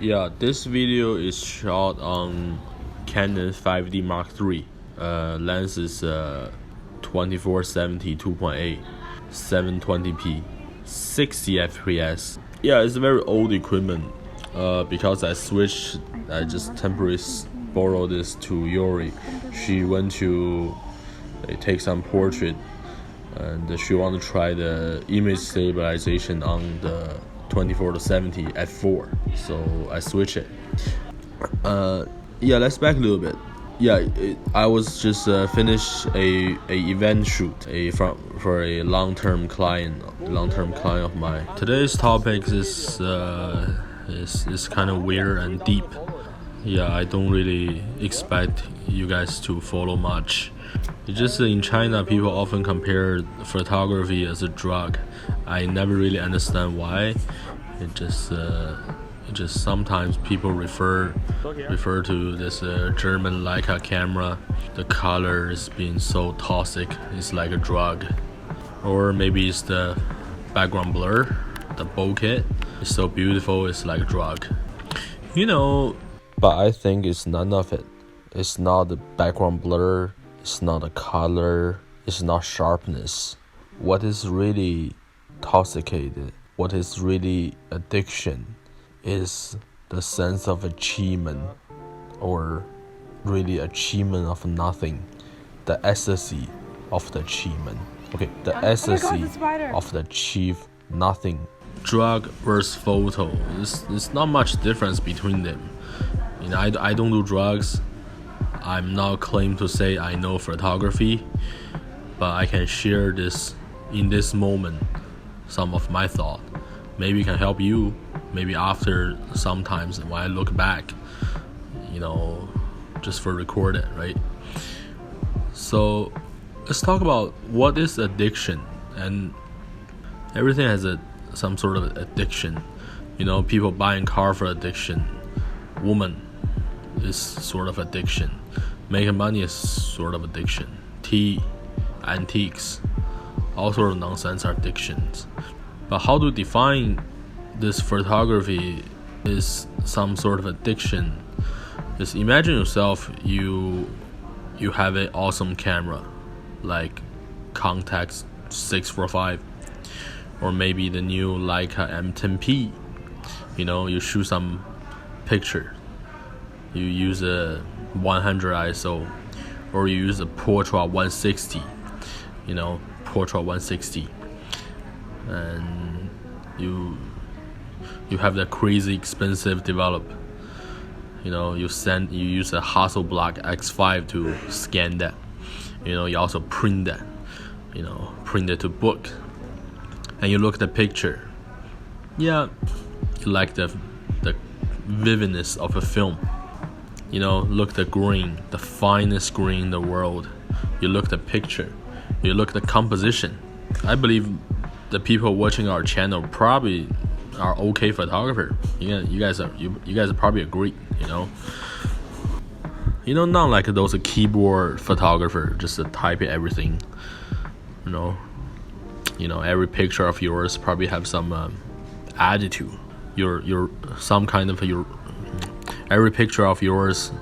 Yeah, this video is shot on Canon 5D Mark III. Lens is 2470 2.8, 720p, 60 fps. Yeah, it's very old equipment. Because I just temporarily borrowed this to Yuri. She went to take some portrait, and she want to try the image stabilization on the 24 to 70 f4, so I switch it. Yeah, let's back a little bit. Yeah, I was just finished a event shoot for a long-term client of mine. Today's topic is kind of weird and deep. Yeah, I don't really expect you guys to follow much. It's just in China, people often compare photography as a drug. I never really understand why. It just sometimes people refer to this German Leica camera. The color is being so toxic, it's like a drug. Or maybe it's the background blur, the bokeh. It's so beautiful, it's like a drug. But I think it's none of it. It's not the background blur, it's not the color, it's not sharpness. What is really toxicated, what is really addiction, is the sense of achievement, or really achievement of nothing. The ecstasy of the achievement. Okay, the ecstasy of the achieve nothing. Drug versus photo. There's not much difference between them. I don't do drugs. I'm not claimed to say I know photography, but I can share this in this moment, some of my thought. Maybe it can help you. Maybe after sometimes when I look back, just for record it, right? So let's talk about what is addiction. And everything has some sort of addiction. People buying car for addiction. Woman is sort of addiction. Making money is sort of addiction. Tea, antiques, all sort of nonsense are addictions. But how to define this photography is some sort of addiction? Just imagine yourself, you have an awesome camera like Contax 645, or maybe the new Leica M10P. You shoot some picture, you use a 100 ISO, or you use a Portra 160, Portra 160, and you have the crazy expensive develop. You use a Hasselblad X5 to scan that. You also print that. Print it to book, and you look at the picture. Yeah, you like the vividness of a film. Look at the green, the finest green in the world. You look at the picture, you look at the composition. I believe the people watching our channel probably are okay photographer. You guys are probably agree. Not like those keyboard photographer just to type everything. Every picture of yours probably have some attitude. Every picture of yours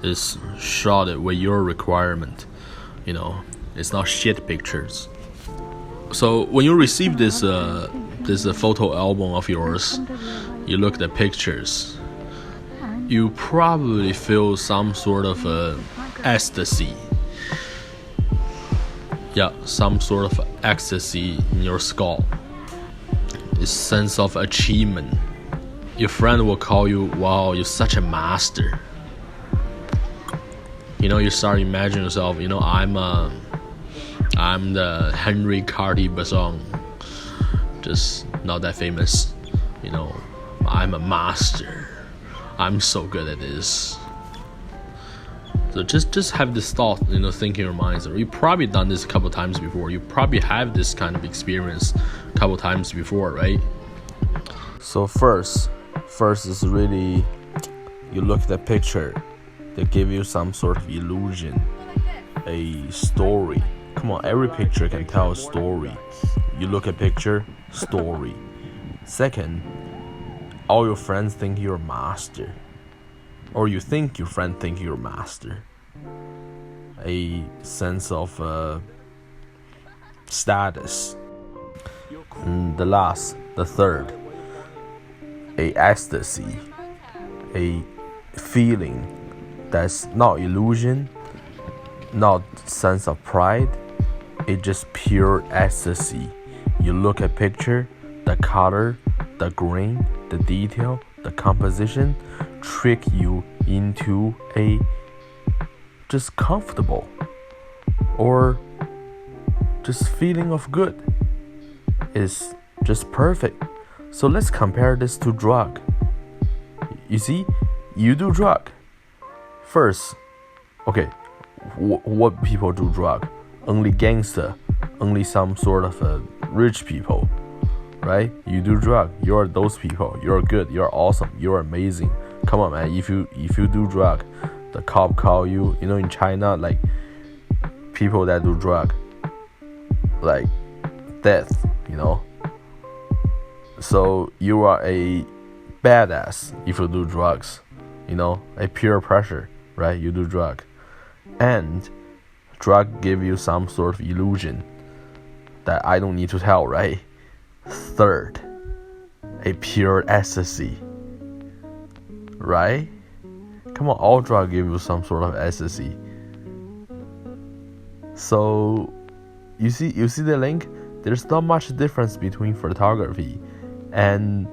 is shot with your requirement. It's not shit pictures. So when you receive this photo album of yours, you look at the pictures, you probably feel some sort of ecstasy. Yeah, some sort of ecstasy in your skull. It's sense of achievement. Your friend will call you, wow, you're such a master. You start imagining yourself, I'm the Henry Cartier-Bresson, just not that famous. I'm a master. I'm so good at this. So just have this thought, think in your mind. So you've probably done this a couple times before. You probably have this kind of experience a couple times before, right? So first is really, you look at the picture, they give you some sort of illusion, a story. Come on, every picture can tell a story. You look at picture, story. Second, all your friends think you're a master, or you think your friend think you're a master. A sense of status. And the third, a ecstasy, a feeling that's not illusion, not sense of pride. It's just pure ecstasy. You look at picture, the color, the grain, the detail, the composition, trick you into a just comfortable or just feeling of good. Is just perfect. So let's compare this to drug. You see, you do drug. First, okay, what people do drug? Only gangster, only some sort of rich people, right? You do drug, you're those people. You're good, you're awesome, you're amazing. Come on, man. If you do drug, the cop call you. You know, in China, like people that do drug, like death. You know. So you are a badass if you do drugs. You know, a peer pressure, right? You do drug, and drug give you some sort of illusion that I don't need to tell, right? Third, a pure ecstasy, right? Come on, all drug give you some sort of ecstasy. So you see the link? There's not much difference between photography and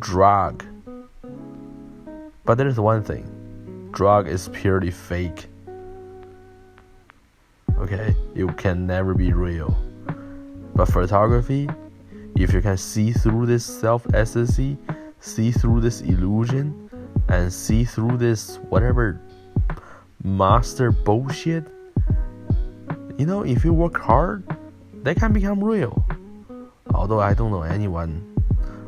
drug. But there's one thing. Drug is purely fake. Okay? It can never be real. But photography, if you can see through this self-ecstasy, see through this illusion, and see through this whatever master bullshit, you know, if you work hard, they can become real. Although I don't know anyone,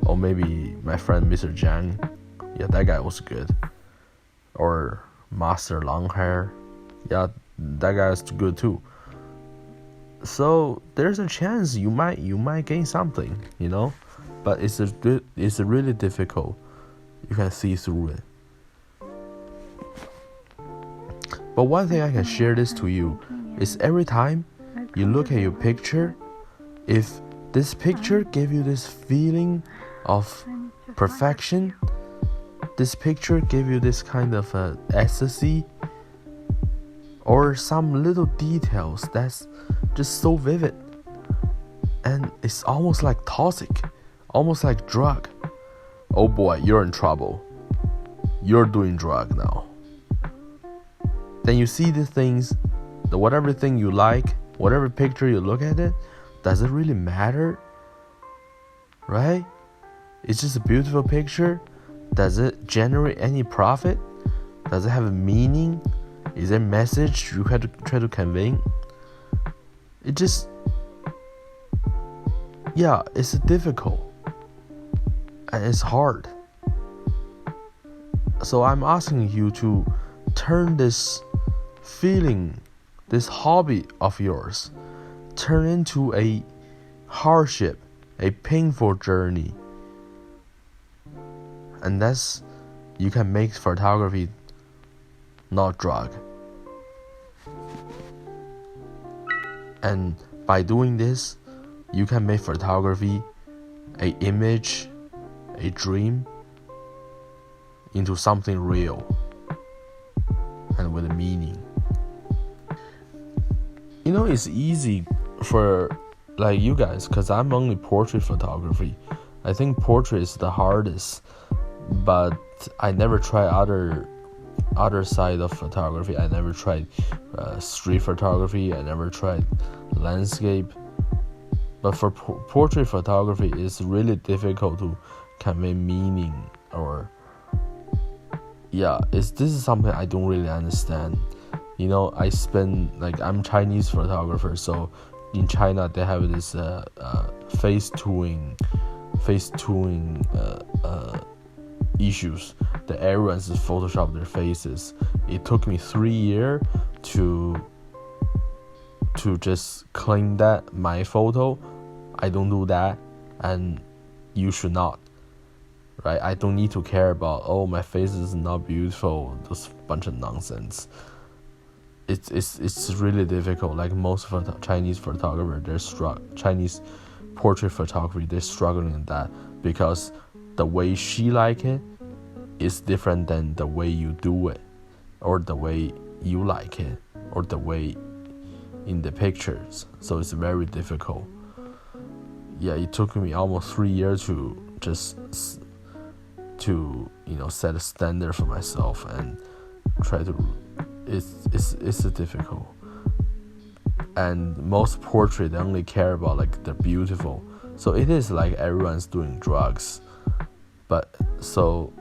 or maybe my friend Mr. Zhang, yeah, that guy was good. Or Master Long Hair, yeah, that guy is good too. So there's a chance you might gain something, you know, but it's really difficult. You can see through it. But one thing I can share this to you is every time you look at your picture, if this picture gave you this feeling of perfection, this picture gave you this kind of ecstasy, or some little details that's just so vivid, and it's almost like toxic, almost like drug. Oh boy, you're in trouble. You're doing drug now. Then you see the things, the whatever thing you like, whatever picture you look at it, does it really matter? Right? It's just a beautiful picture. Does it generate any profit? Does it have a meaning? Is there a message you have to try to convey? It just, yeah, it's difficult and it's hard. So I'm asking you to turn this feeling, this hobby of yours, turn into a hardship, a painful journey. And that's, you can make photography not drug. And by doing this, you can make photography a image, a dream, into something real and with a meaning. You know, it's easy for like you guys, because I'm only portrait photography. I think portrait is the hardest, but I never try other side of photography. I never tried street photography. I never tried landscape. But for portrait photography, it's really difficult to convey meaning, or this is something I don't really understand. You know, I'm Chinese photographer, so in China they have this face tuning issues that everyone's just Photoshop their faces. It took me 3 years to just claim that my photo, I don't do that, and you should not. right? I don't need to care about, oh, my face is not beautiful, this bunch of nonsense. It's really difficult. Like most Chinese photographers, Chinese portrait photography, they're struggling in that, because the way she like it is different than the way you do it, or the way you like it, or the way in the pictures. So it's very difficult. Yeah, it took me almost 3 years to set a standard for myself and try to. It's difficult. And most portrait, they only care about like the beautiful. So it is like everyone's doing drugs, but so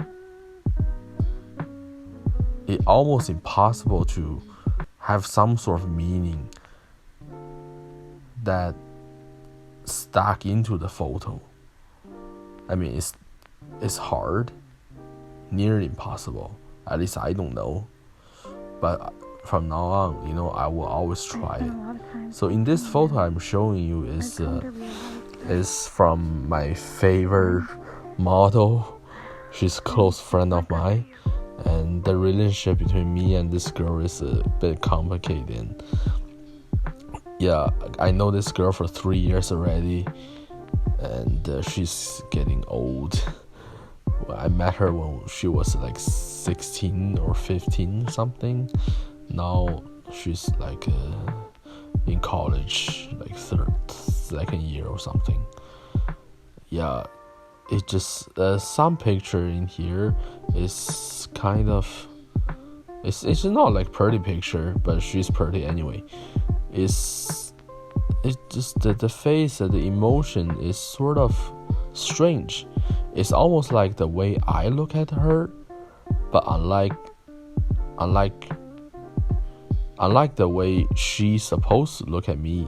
it's almost impossible to have some sort of meaning that stuck into the photo. I mean, it's hard, nearly impossible. At least I don't know. But from now on, I will always try it. So in this photo I'm showing you is from my favorite model. She's a close friend of mine, and the relationship between me and this girl is a bit complicated. Yeah, I know this girl for 3 years already, and she's getting old. I met her when she was like 16 or 15 something. Now she's like in college, like second year or something. Yeah, it just some picture in here is kind of it's not like pretty picture, but she's pretty anyway. It's just the face and the emotion is sort of strange. It's almost like the way I look at her, but unlike the way she's supposed to look at me.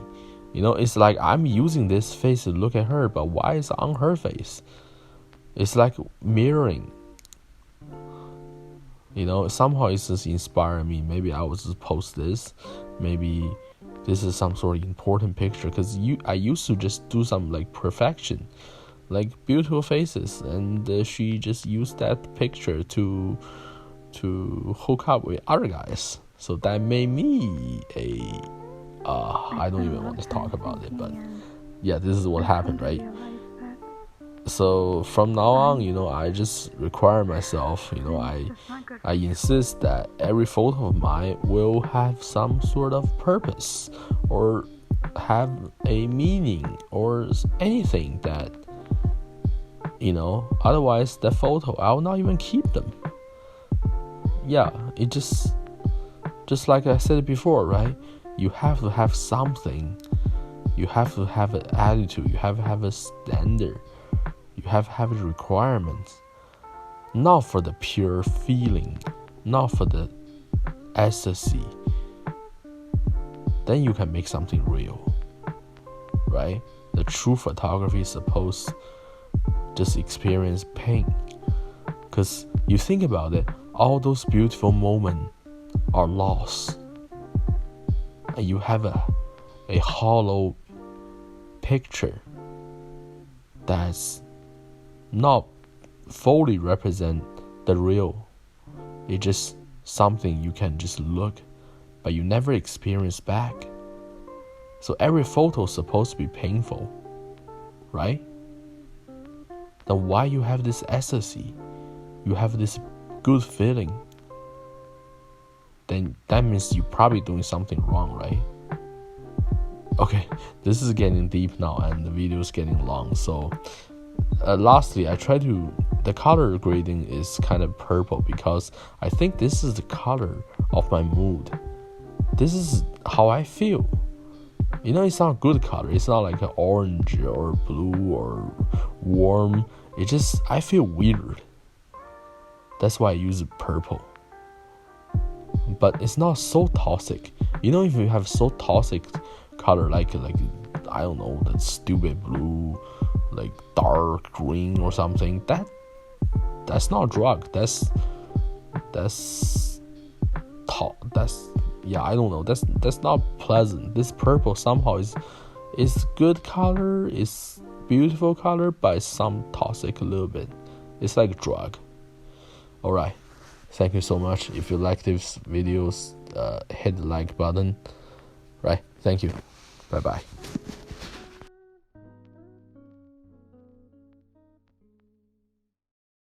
It's like I'm using this face to look at her, but why is it on her face? It's like mirroring. Somehow it's just inspiring me. Maybe I will just post this. Maybe this is some sort of important picture, because I used to just do some like perfection, like beautiful faces, and she just used that picture to hook up with other guys. So that made me I don't even want to talk about it, but yeah, this is what happened, right? So from now on, I just require myself, I insist that every photo of mine will have some sort of purpose, or have a meaning, or anything that, otherwise the photo, I will not even keep them. Yeah, it just like I said before, right? You have to have something. You have to have an attitude. You have to have a standard. You have to have requirements. Not for the pure feeling, not for the ecstasy. Then you can make something real, right? The true photography is supposed to just experience pain. Because you think about it, all those beautiful moments are lost, and you have a hollow picture that's not fully represent the real. It's just something you can just look, but you never experience back. So every photo is supposed to be painful, right? Then why you have this ecstasy? You have this good feeling. Then that means you're probably doing something wrong, right? Okay, this is getting deep now, and the video is getting long. So lastly, the color grading is kind of purple, because I think this is the color of my mood. This is how I feel. It's not a good color. It's not like an orange or blue or warm. I feel weird. That's why I use purple. But it's not so toxic. If you have so toxic color, like I don't know, that stupid blue, like dark green or something, that's not a drug. That's I don't know. That's not pleasant. This purple somehow is good color, is beautiful color, but it's some toxic a little bit. It's like a drug. Alright, thank you so much. If you like these videos, hit the like button. Right, thank you. Bye bye.